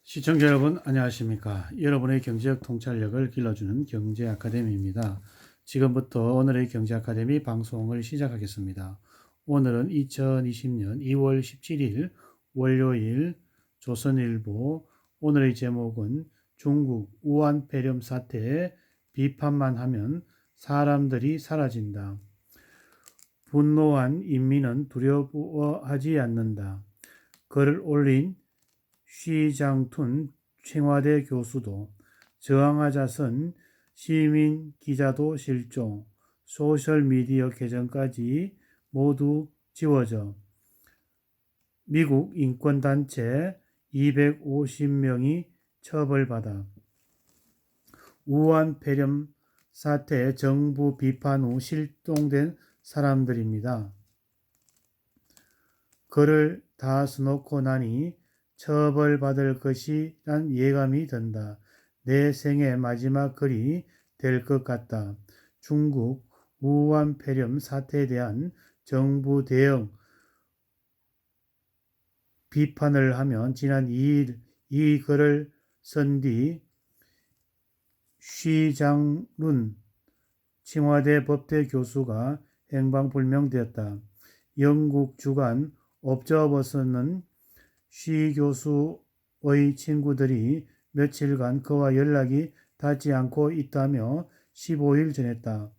시청자 여러분 안녕하십니까. 여러분의 경제적 통찰력을 길러주는 경제아카데미입니다. 지금부터 오늘의 경제아카데미 방송을 시작하겠습니다. 오늘은 2020년 2월 17일 월요일 조선일보. 오늘의 제목은 중국 우한 폐렴 사태 비판만 하면 사람들이 사라진다. 분노한 인민은 두려워하지 않는다. 글을 올린 쉬장툰 청와대 교수도 저항하자선 시민 기자도 실종, 소셜미디어 계정까지 모두 지워져 미국 인권단체 250명이 처벌받아. 우한 폐렴 사태 정부 비판 후 실종된 사람들입니다. 글을 다 써놓고 나니 처벌받을 것이란 예감이 든다. 내 생의 마지막 글이 될 것 같다. 중국 우한 폐렴 사태에 대한 정부 대응 비판을 하면 지난 2일 이 글을 쓴 뒤 쉬장룬 청와대 법대 교수가 행방불명되었다. 영국 주간 옵저버스는 쉬 교수의 친구들이 며칠간 그와 연락이 닿지 않고 있다며 15일 전했다.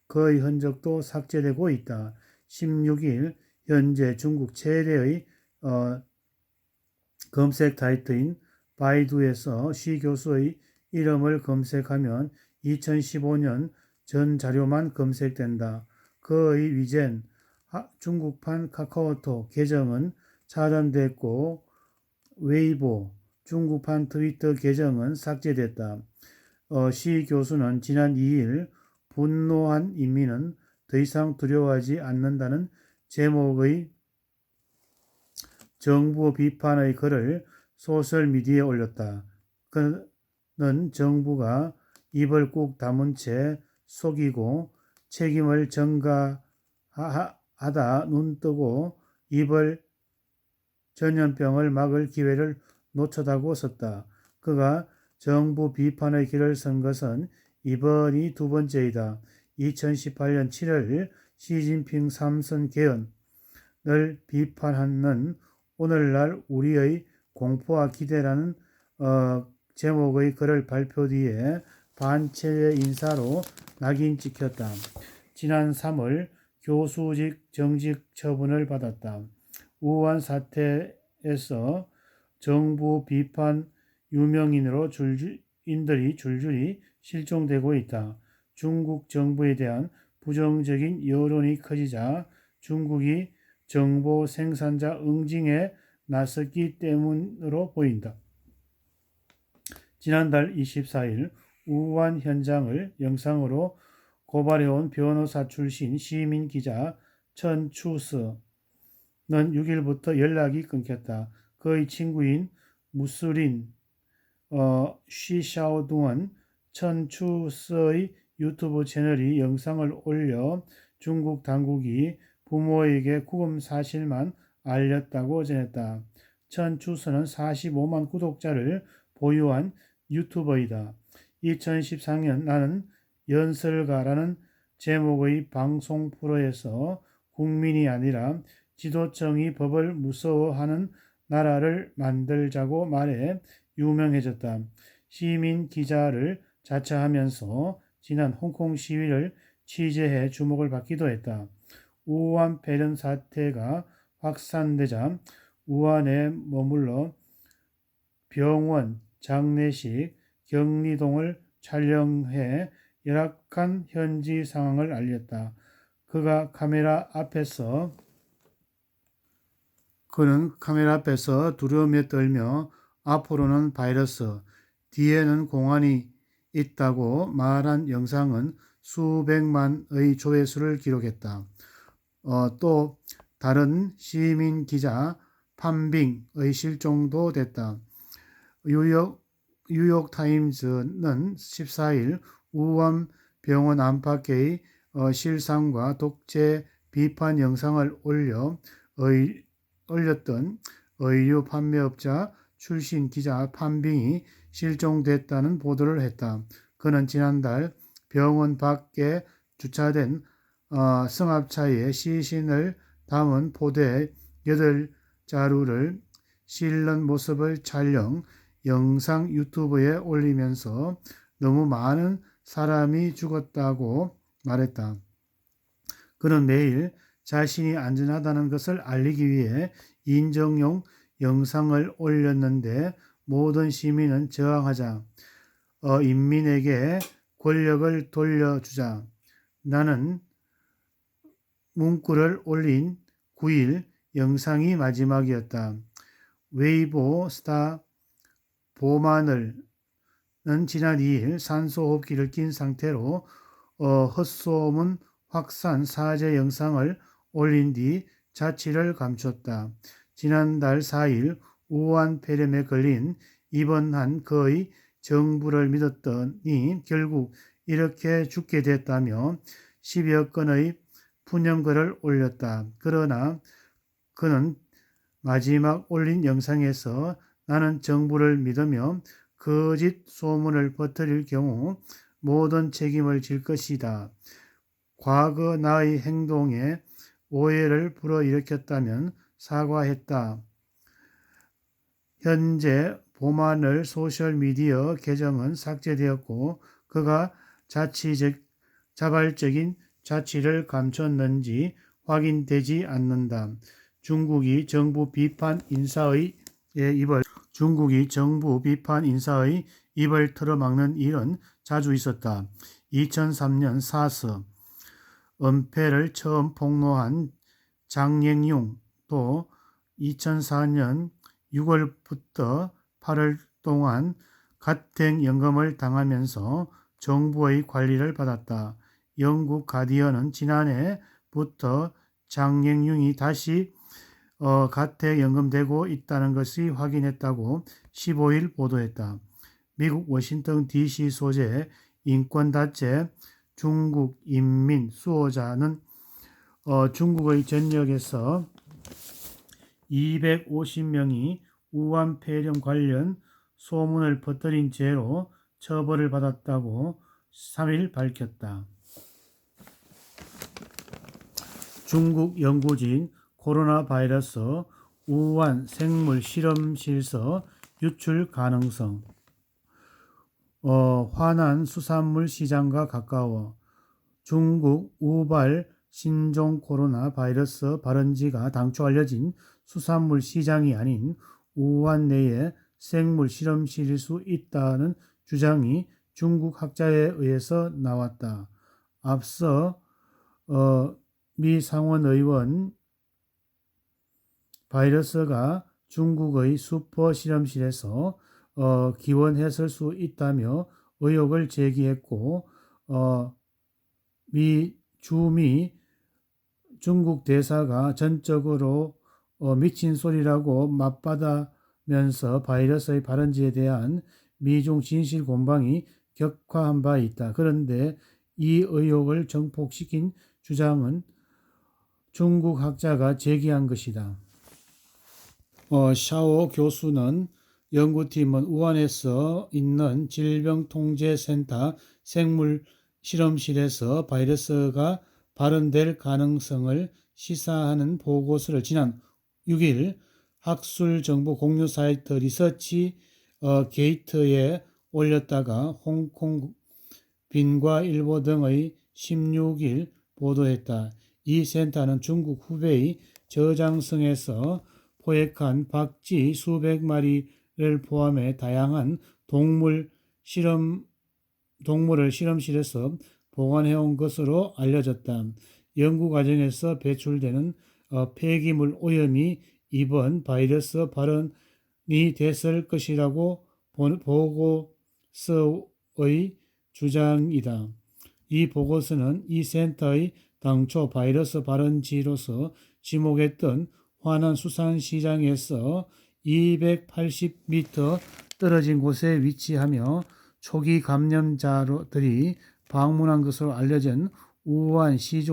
그의 흔적도 삭제되고 있다. 16일 현재 중국 최대의 검색 사이트인 바이두에서 쉬 교수의 이름을 검색하면 2015년 전 자료만 검색된다. 그의 위젠 중국판 카카오톡 계정은 차단됐고 웨이보 중국판 트위터 계정은 삭제됐다. 시 교수는 지난 2일 분노한 인민은 더 이상 두려워하지 않는다는 제목의 정부 비판의 글을 소셜미디어에 올렸다. 그는 정부가 입을 꾹 다문 채 속이고 책임을 전가하다 눈뜨고 입을 전염병을 막을 기회를 놓쳤다고 썼다. 그가 정부 비판의 길을 선 것은 이번이 두 번째이다. 2018년 7월 시진핑 삼선 개헌을 비판하는 오늘날 우리의 공포와 기대라는 제목의 글을 발표 뒤에 반체제 인사로 낙인 찍혔다. 지난 3월 교수직 정직 처분을 받았다. 우한 사태에서 정부 비판 유명인으로 인들이 줄줄이 실종되고 있다. 중국 정부에 대한 부정적인 여론이 커지자 중국이 정보 생산자 응징에 나섰기 때문으로 보인다. 지난달 24일 우한 현장을 영상으로 고발해온 변호사 출신 시민 기자 천추스는 6일부터 연락이 끊겼다. 그의 친구인 무슬린 쉬샤오둥은 천추스의 유튜브 채널이 영상을 올려 중국 당국이 부모에게 구금 사실만 알렸다고 전했다. 천추스는 45만 구독자를 보유한 유튜버이다. 2014년 나는 연설가라는 제목의 방송 프로에서 국민이 아니라 지도층이 법을 무서워하는 나라를 만들자고 말해 유명해졌다. 시민 기자를 자처하면서 지난 홍콩 시위를 취재해 주목을 받기도 했다. 우한 폐렴 사태가 확산되자 우한에 머물러 병원, 장례식, 격리동을 촬영해 열악한 현지 상황을 알렸다. 그는 카메라 앞에서 두려움에 떨며 앞으로는 바이러스, 뒤에는 공안이 있다고 말한 영상은 수백만의 조회수를 기록했다. 또 다른 시민 기자 판빙의 실종도 됐다. 뉴욕타임즈는 14일 우한 병원 안팎의 실상과 독재 비판 영상을 올렸던 의류 판매업자 출신 기자 판빙이 실종됐다는 보도를 했다. 그는 지난달 병원 밖에 주차된 승합차에 시신을 담은 포대 8자루를 실는 모습을 촬영 영상 유튜브에 올리면서 너무 많은 사람이 죽었다고 말했다. 그는 매일 자신이 안전하다는 것을 알리기 위해 인정용 영상을 올렸는데 모든 시민은 저항하자 인민에게 권력을 돌려주자 나는 문구를 올린 9일 영상이 마지막이었다. 웨이보 스타 보마늘은 지난 2일 산소호흡기를 낀 상태로 헛소문 확산 사죄 영상을 올린 뒤 자취를 감췄다. 지난달 4일 우한 폐렴에 걸린 입원한 그의 정부를 믿었더니 결국 이렇게 죽게 됐다며 10여 건의 푸념글을 올렸다. 그러나 그는 마지막 올린 영상에서 나는 정부를 믿으며 거짓 소문을 퍼뜨릴 경우 모든 책임을 질 것이다. 과거 나의 행동에 오해를 불어일으켰다면 사과했다. 현재 보마늘 소셜미디어 계정은 삭제되었고 그가 자발적인 자취를 감췄는지 확인되지 않는다. 중국이 정부 비판 인사의 입을 틀어막는 일은 자주 있었다. 2003년 사스 은폐를 처음 폭로한 장영용 또 2004년 6월부터 8월 동안 가택연금을 당하면서 정부의 관리를 받았다. 영국 가디언은 지난해부터 장영용이 다시 가택연금되고 있다는 것이 확인했다고 15일 보도했다. 미국 워싱턴 DC 소재 인권단체 중국 인민 수호자는 중국의 전역에서 250명이 우한 폐렴 관련 소문을 퍼뜨린 죄로 처벌을 받았다고 3일 밝혔다. 중국 연구진 코로나 바이러스 우한 생물 실험실에서 유출 가능성 화난 수산물 시장과 가까워 중국 우발 신종 코로나 바이러스 발원지가 당초 알려진 수산물 시장이 아닌 우한 내에 생물 실험실일 수 있다는 주장이 중국 학자에 의해서 나왔다. 앞서 미 상원의원 바이러스가 중국의 슈퍼 실험실에서 기원했을 수 있다며 의혹을 제기했고 주미 중국 대사가 전적으로 미친 소리라고 맞받아면서 바이러스의 발원지에 대한 미중 진실 공방이 격화한 바 있다. 그런데 이 의혹을 정폭시킨 주장은 중국 학자가 제기한 것이다. 샤오 교수는 연구팀은 우한에서 있는 질병통제센터 생물 실험실에서 바이러스가 발현될 가능성을 시사하는 보고서를 지난 6일 학술정보 공유 사이트 리서치 게이트에 올렸다가 홍콩 빈과일보 등의 16일 보도했다. 이 센터는 중국 후베이 저장성에서 포획한 박쥐 수백 마리를 포함해 다양한 동물을 실험실에서 보관해온 것으로 알려졌다. 연구 과정에서 배출되는 폐기물 오염이 이번 바이러스 발원이 됐을 것이라고 보고서의 주장이다. 이 보고서는 이 센터의 당초 바이러스 발원지로서 지목했던 화난 수산시장에서 280m 떨어진 곳에 위치하며 초기 감염자들이 방문한 것으로 알려진 우한시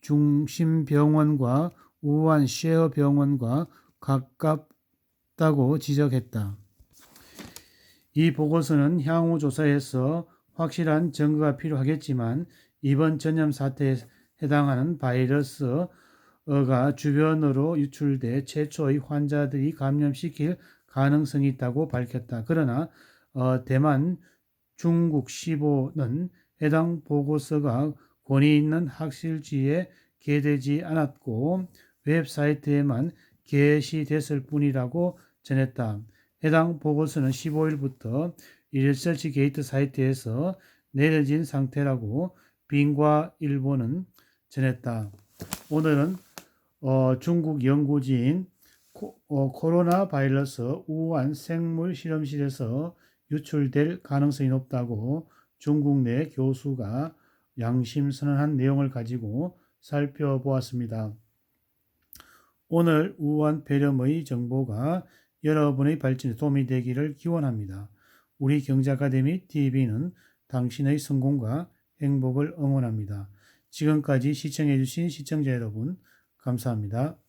중심병원과 우한 쉐어 병원과 가깝다고 지적했다. 이 보고서는 향후 조사에서 확실한 증거가 필요하겠지만 이번 전염 사태에 해당하는 바이러스가 주변으로 유출돼 최초의 환자들이 감염시킬 가능성이 있다고 밝혔다. 그러나 대만, 중국 시보는 해당 보고서가 권위 있는 학술지에 게재되지 않았고 웹사이트에만 게시됐을 뿐이라고 전했다. 해당 보고서는 15일부터 리서치게이트 사이트에서 내려진 상태라고 빙과일보는 전했다. 오늘은 중국 연구지인 코로나 바이러스 우한 생물 실험실에서 유출될 가능성이 높다고 중국 내 교수가 양심선언한 내용을 가지고 살펴보았습니다. 오늘 우한 폐렴의 정보가 여러분의 발전에 도움이 되기를 기원합니다. 우리 경제아카데미 TV는 당신의 성공과 행복을 응원합니다. 지금까지 시청해주신 시청자 여러분 감사합니다.